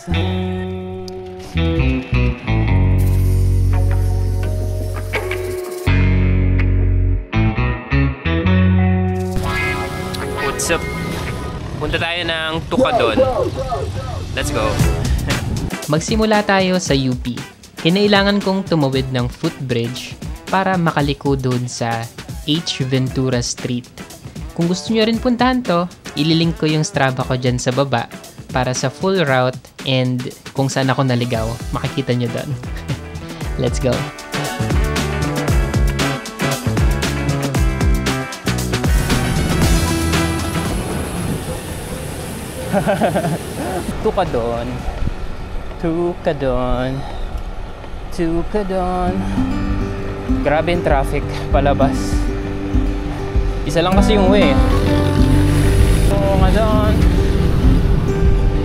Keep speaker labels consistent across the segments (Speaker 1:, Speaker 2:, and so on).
Speaker 1: aso.
Speaker 2: What's up? Punta tayo ng Tukadon. Let's go.
Speaker 1: Magsimula tayo sa UP. Kinailangan kong tumawid ng footbridge para makaliko doon sa H. Ventura Street. Kung gusto nyo rin puntahan to, ililink ko yung Strava ko dyan sa baba para sa full route and kung saan ako naligaw, makikita nyo doon. Let's go! Tukadon. Tukadon. Tukadon. Grabe yung traffic palabas. Isa lang kasi yung way. Tukadon.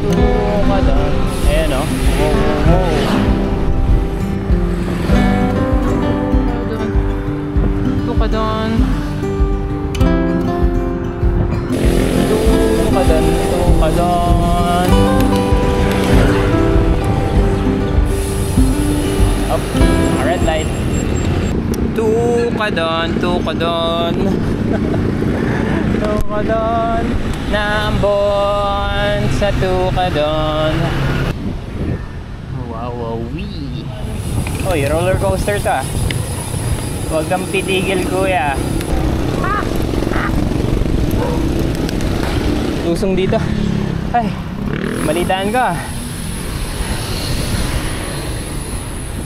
Speaker 1: Tukadon. Ayan o. Tukadon. Tukadon. Tukadon. Up. Red light. Tukadon. Tukadon. Tukadon. Nambon sa Tukadon. Wow, wee. Oy, roller coaster to ah. Huwag kang titigil, kuya. Lusong dito. Ay, malitaan ka.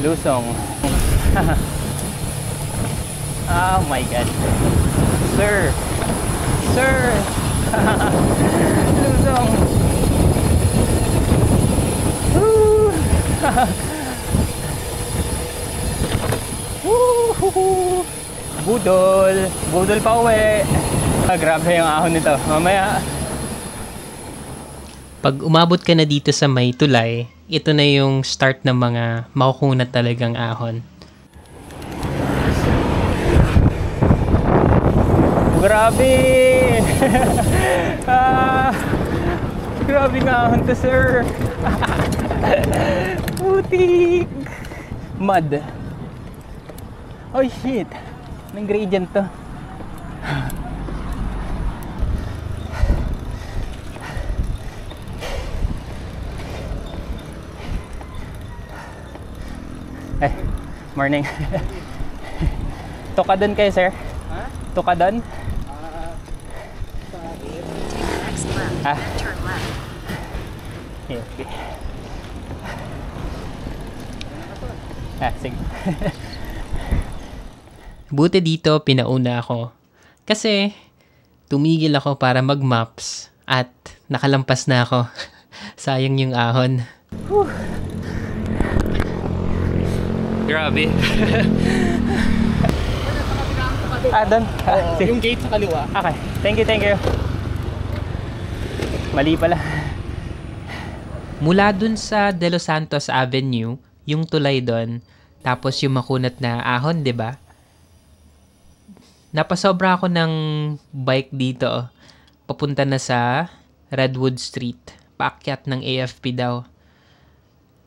Speaker 1: Lusong. Oh my God. Sir. Sir. Lusong. Woo. Woo. Budol. Budol pa uwi. Grabe yung ahon nito. Mamaya. Pag umabot ka na dito sa may tulay, ito na yung start ng mga makukunat talagang ahon. Grabe! Grabe nga ahon to, sir! Putik! Mud. Oh shit! Anong gradient to? Eh, morning. Tukadon kayo, sir? Ha? Tukadon?
Speaker 3: Turn left.
Speaker 1: Okay. Sige. Buti dito, pinauna ako. Kasi, tumigil ako para mag-maps at nakalampas na ako. Sayang yung ahon. Whew. Grabe. Doon.
Speaker 4: Yung gate sa kaliwa.
Speaker 1: Okay. Thank you. Mali pala. Mula dun sa De Los Santos Avenue, yung tulay doon, tapos yung makunat na ahon, 'di ba? Napasobra ako ng bike dito, papunta na sa Redwood Street, paakyat ng AFP daw.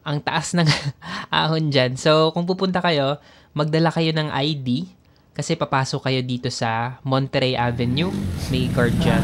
Speaker 1: Ang taas ng ahon dyan. So, kung pupunta kayo, magdala kayo ng ID kasi papasok kayo dito sa Monterey Avenue. May guard dyan.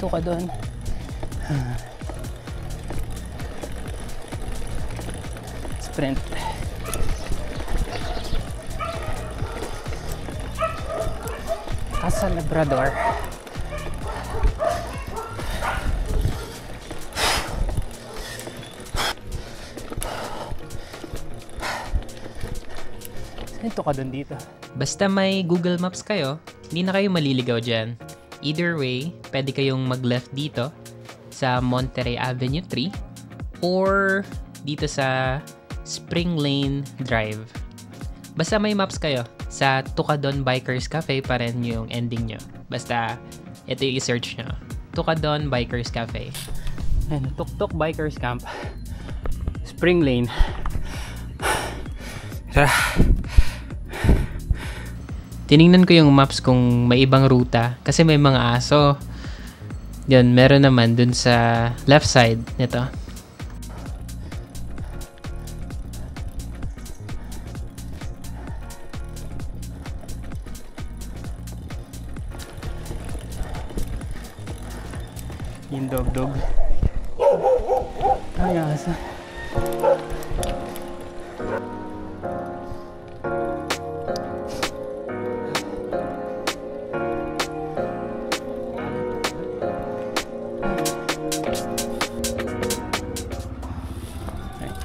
Speaker 1: Tukadon. Sprint. Casa Labrador. Saan Tukadon dito? Basta may Google Maps kayo, hindi na kayo maliligaw dyan. Either way, pwede kayong mag-left dito sa Monterey Avenue 3 or dito sa Spring Lane Drive. Basta may maps kayo, sa Tukadon Bikers Cafe pa rin yung ending nyo. Basta ito yung i-search nyo, Tukadon Bikers Cafe. Ayan, Tuktok Bikers Camp, Spring Lane. Tara. Tiningnan ko yung maps kung may ibang ruta kasi may mga aso. Yan, meron naman dun sa left side nito. Yung dog. Ay, asa.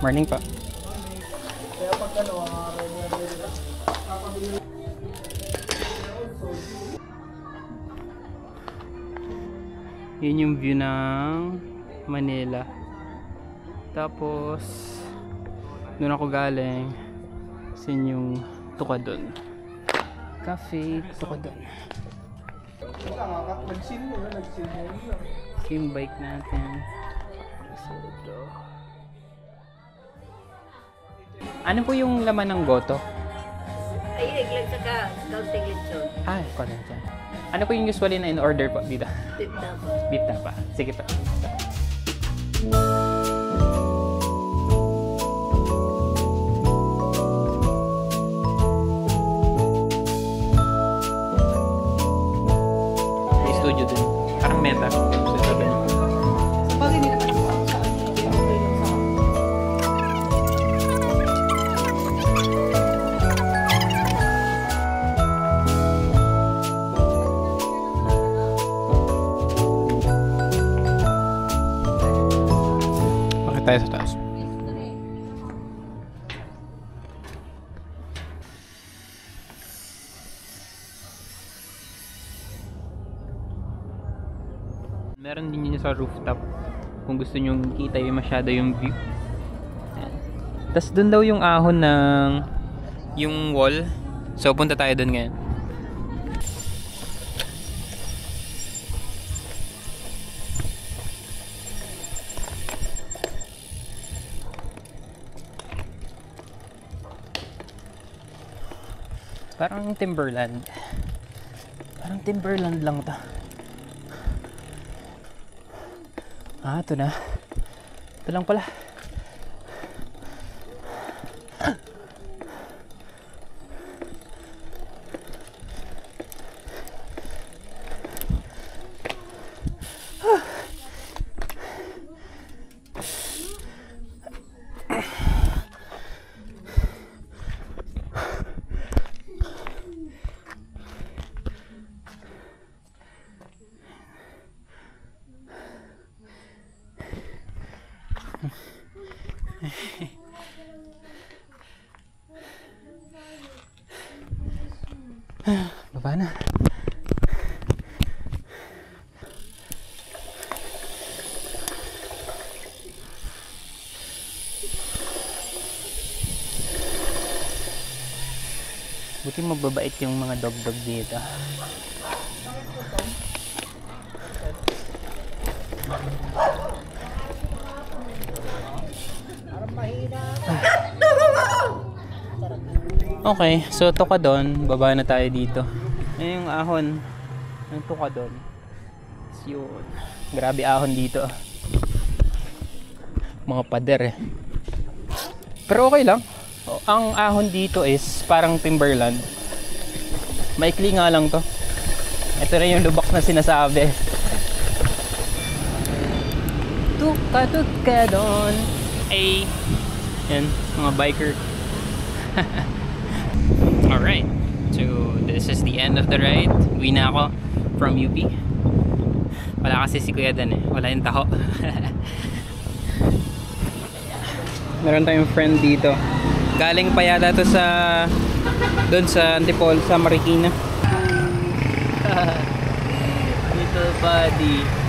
Speaker 1: Morning pa. Yun yung view ng Manila. Tapos doon ako galing sa yung Tukadon Cafe Tukadon. Yung bike natin. Ano po yung laman ng goto?
Speaker 3: Ay, lang sa counting lechon.
Speaker 1: Konon siya. Ano po yung usually na in-order po dito?
Speaker 3: Beef tapa.
Speaker 1: Beef tapa. Sige pa. May studio din. Parang meta. Sa sabi niyo.
Speaker 4: Pag hindi naman ako sa ano, hindi okay lang sa
Speaker 1: Bakit tayo sa taas? Meron din yun sa rooftop kung gusto nyo kita yung masyado yung view. Tapos dun daw yung ahon ng yung wall. So punta tayo dun ngayon. Parang Timberland. Parang Timberland lang to. Ito na. Ito lang pala. Baba na. Buti mababait yung mga dog-dog dito. Okay, so Tukadon, baba na tayo dito. Ayan yung ahon ng Tukadon. Yun. Grabe ahon dito. Mga pader eh. Pero okay lang. Ang ahon dito is parang Timberland. Maikli nga lang to. Ito rin yung lubak na sinasabi. Tukadon. Ay, yan, mga biker. Alright, so this is the end of the ride. Uwi na ako from UP. Wala kasi si Kuya Dan eh. Wala yung taho. Meron tayong friend dito. Galing pa yata to sa doon sa Antipolo, sa Marikina. Little buddy.